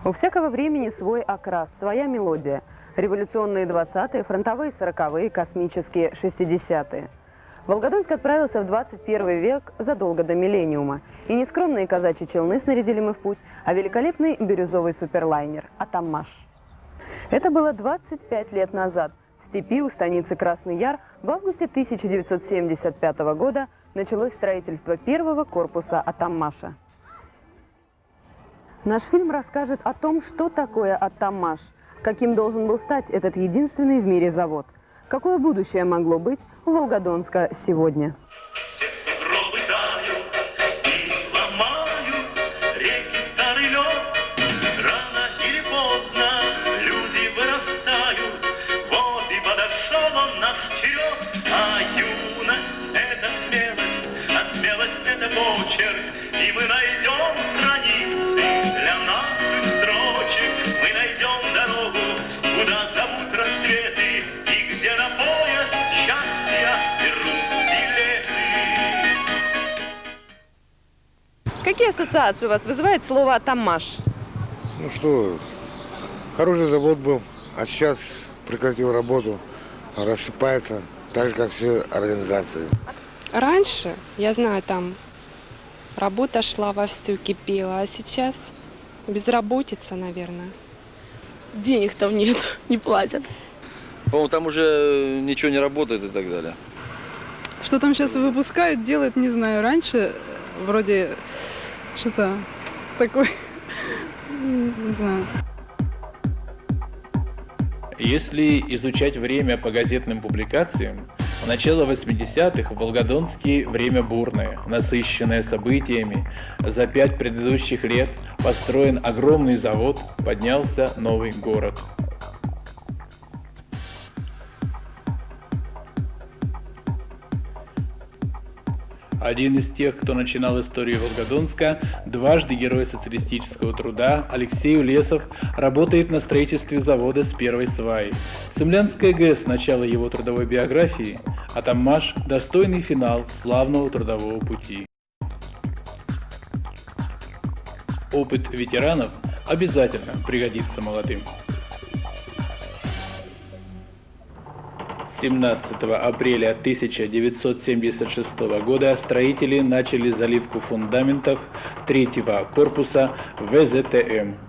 У всякого времени свой окрас, своя мелодия. Революционные 20-е, фронтовые 40-е, космические 60-е. Волгодонск отправился в 21 век задолго до миллениума. И не скромные казачьи челны снарядили мы в путь, а великолепный бирюзовый суперлайнер «Атамаш». Это было 25 лет назад. В степи у станицы Красный Яр в августе 1975 года началось строительство первого корпуса «Атамаша». Наш фильм расскажет о том, что такое «Атамаш», каким должен был стать этот единственный в мире завод, какое будущее могло быть у Волгодонска сегодня. Все сугробы тают и ломают реки старый лед. Рано или поздно люди вырастают. Вот и подошел он наш черед. А юность — это смелость, а смелость — это почерк. И мы найдем страницы для наших строчек. Мы найдем дорогу, куда зовут рассветы, и где на пояс счастья берут билеты. Какие ассоциации у вас вызывает слово «Атамаш»? Ну что, хороший завод был, а сейчас прекратил работу, рассыпается, так же, как все организации. Раньше, я знаю, там работа шла вовсю, кипела, а сейчас безработица, наверное. Денег там нет, не платят. По-моему, там уже ничего не работает и так далее. Что там сейчас выпускают, делают, не знаю. Раньше вроде что-то такое, не знаю. Если изучать время по газетным публикациям, в начало 80-х в Волгодонске время бурное, насыщенное событиями. За 5 предыдущих лет построен огромный завод, поднялся новый город. Один из тех, кто начинал историю Волгодонска, дважды Герой социалистического труда, Алексей Улесов, работает на строительстве завода с первой сваи. Цимлянская ГЭС – начало его трудовой биографии, а Атамаш – достойный финал славного трудового пути. Опыт ветеранов обязательно пригодится молодым. 17 апреля 1976 года строители начали заливку фундаментов третьего корпуса ВЗТМ. –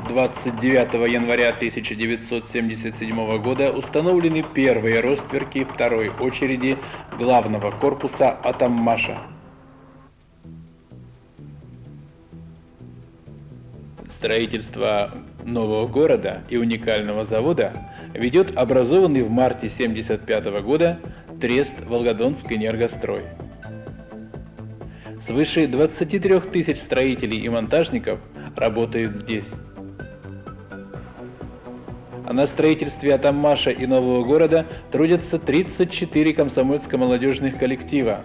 29 января 1977 года установлены первые ростверки второй очереди главного корпуса «Атамаша». Строительство нового города и уникального завода ведет образованный в марте 1975 года трест «Волгодонск-Энергострой». Свыше 23 тысяч строителей и монтажников работает здесь. А на строительстве Атамаша и нового города трудятся 34 комсомольско-молодежных коллектива.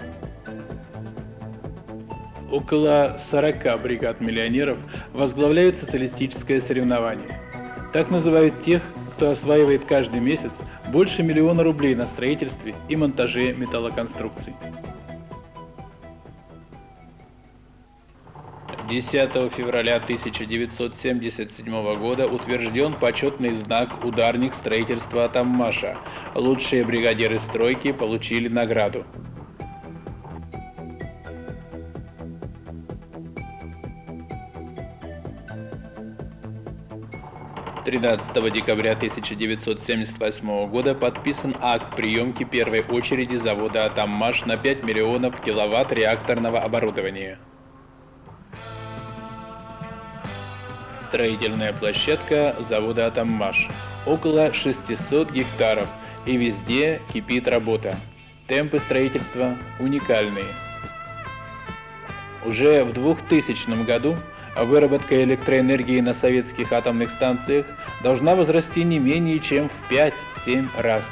Около 40 бригад миллионеров возглавляют социалистическое соревнование. Так называют тех, кто осваивает каждый месяц больше 1 000 000 рублей на строительстве и монтаже металлоконструкций. 10 февраля 1977 года утвержден почетный знак «Ударник строительства Атамаша». Лучшие бригадиры стройки получили награду. 13 декабря 1978 года подписан акт приемки первой очереди завода «Атамаш» на 5 миллионов киловатт реакторного оборудования. Строительная площадка завода «Атамаш» около 600 гектаров, и везде кипит работа. Темпы строительства уникальные. Уже в 2000 году выработка электроэнергии на советских атомных станциях должна возрасти не менее чем в 5-7 раз.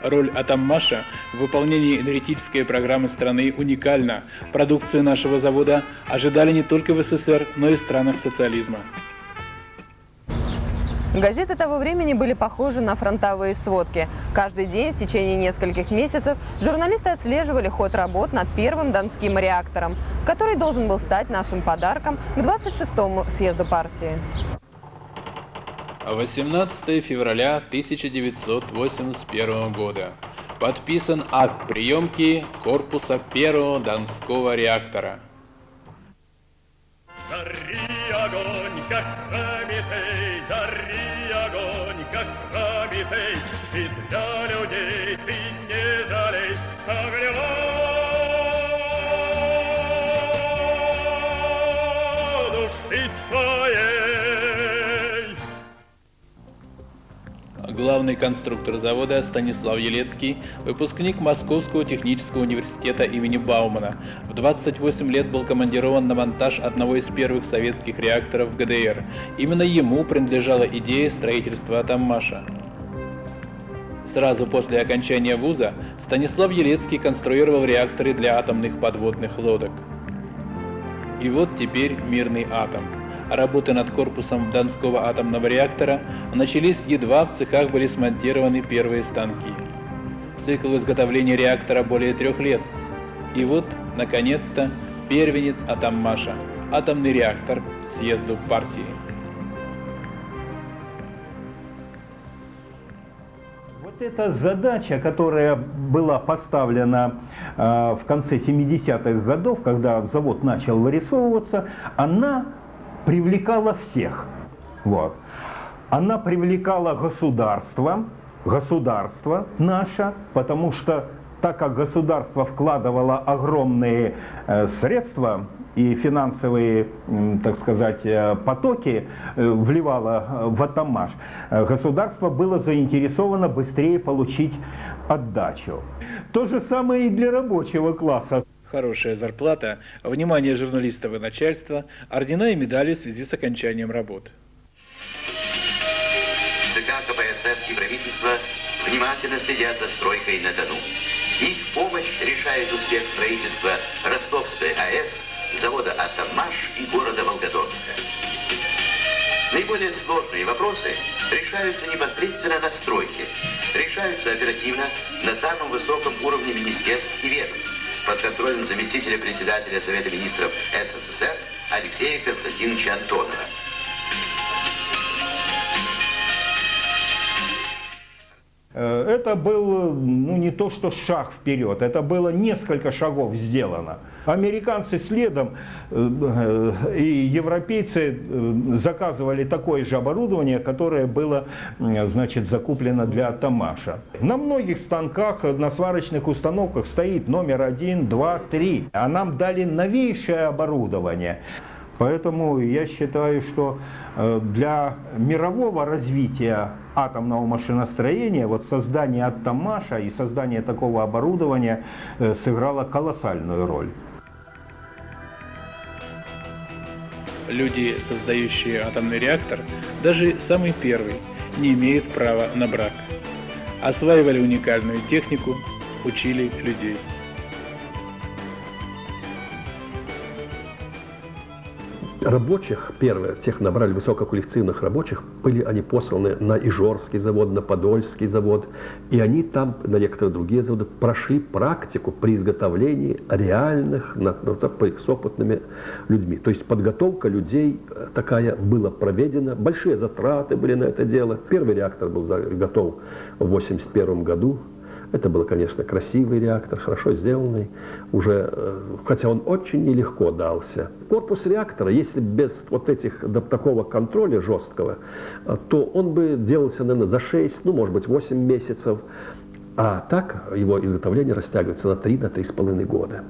Роль Атамаша в выполнении энергетической программы страны уникальна. Продукцию нашего завода ожидали не только в СССР, но и в странах социализма. Газеты того времени были похожи на фронтовые сводки. Каждый день в течение нескольких месяцев журналисты отслеживали ход работ над первым Донским реактором, который должен был стать нашим подарком к 26-му съезду партии. 18 февраля 1981 года. Подписан акт приемки корпуса первого Донского реактора. Гори огонь, как Прометей, гори огонь, как Прометей, и для людей ты не жалей огня души своей. Главный конструктор завода Станислав Елецкий, выпускник Московского технического университета имени Баумана, в 28 лет был командирован на монтаж одного из первых советских реакторов в ГДР. Именно ему принадлежала идея строительства Атоммаша. Сразу после окончания вуза Станислав Елецкий конструировал реакторы для атомных подводных лодок. И вот теперь мирный атом. Работы над корпусом Донского атомного реактора начались едва в цехах были смонтированы первые станки. Цикл изготовления реактора более 3 лет. И вот, наконец-то, первенец Атоммаша – атомный реактор съезду партии. Вот эта задача, которая была поставлена в конце 70-х годов, когда завод начал вырисовываться, она привлекала всех. Вот. Она привлекала государство наше, потому что так как государство вкладывало огромные средства и финансовые, так сказать, потоки вливало в Атоммаш, государство было заинтересовано быстрее получить отдачу. То же самое и для рабочего класса. Хорошая зарплата, внимание журналистов и начальства, ордена и медали в связи с окончанием работ. ЦК КПСС и правительство внимательно следят за стройкой на Дону. Их помощь решает успех строительства Ростовской АЭС, завода Атоммаш и города Волгодонска. Наиболее сложные вопросы решаются непосредственно на стройке, решаются оперативно на самом высоком уровне министерств и ведомств, под контролем заместителя председателя Совета министров СССР Алексея Константиновича Антонова. Это был, не то что шаг вперед, это было несколько шагов сделано. Американцы следом и европейцы заказывали такое же оборудование, которое было, значит, закуплено для Атоммаша. На многих станках, на сварочных установках стоит номер 1, 2, 3. А нам дали новейшее оборудование. Поэтому я считаю, что для мирового развития атомного машиностроения вот создание Атоммаша и создание такого оборудования сыграло колоссальную роль. Люди, создающие атомный реактор, даже самый первый, не имеют права на брак. Осваивали уникальную технику, учили людей. Рабочих, первые, тех набрали высококвалифицированных рабочих, были они посланы на Ижорский завод, на Подольский завод, и они там, на некоторые другие заводы, прошли практику при изготовлении реальных, с опытными людьми. То есть подготовка людей такая была проведена, большие затраты были на это дело. Первый реактор был готов в 1981 году. Это был, конечно, красивый реактор, хорошо сделанный, уже, хотя он очень нелегко дался. Корпус реактора, если без вот такого контроля жесткого, то он бы делался, наверное, за 6, может быть, 8 месяцев. А так его изготовление растягивается на 3–3,5 года.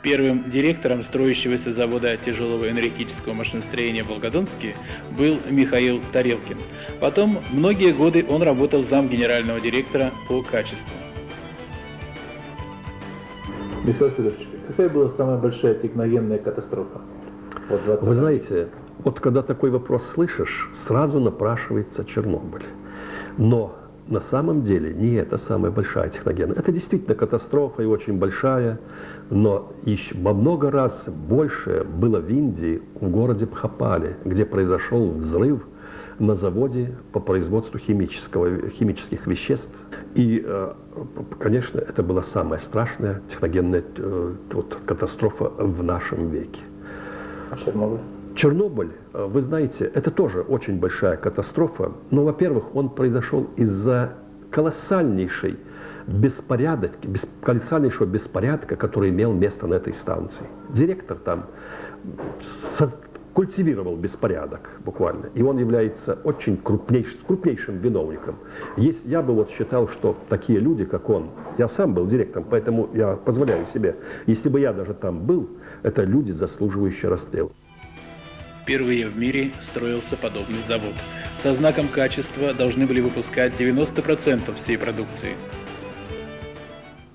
Первым директором строящегося завода тяжелого энергетического машиностроения в Волгодонске был Михаил Тарелкин. Потом многие годы он работал зам генерального директора по качеству. Михаил Федорович, какая была самая большая техногенная катастрофа? Вы знаете, вот когда такой вопрос слышишь, сразу напрашивается Чернобыль. Но на самом деле не это самая большая техногенная. Это действительно катастрофа и очень большая, но еще во много раз больше было в Индии, в городе Бхопале, где произошел взрыв на заводе по производству химических веществ. И, конечно, это была самая страшная техногенная катастрофа в нашем веке. А Чернобыль? Чернобыль, вы знаете, это тоже очень большая катастрофа. Но, во-первых, он произошел из-за колоссальнейшего беспорядка, который имел место на этой станции. Директор там культивировал беспорядок буквально, и он является очень крупнейшим виновником. Я бы считал, что такие люди, как он, я сам был директором, поэтому я позволяю себе, если бы я даже там был, это люди, заслуживающие расстрела. Впервые в мире строился подобный завод. Со знаком качества должны были выпускать 90% всей продукции.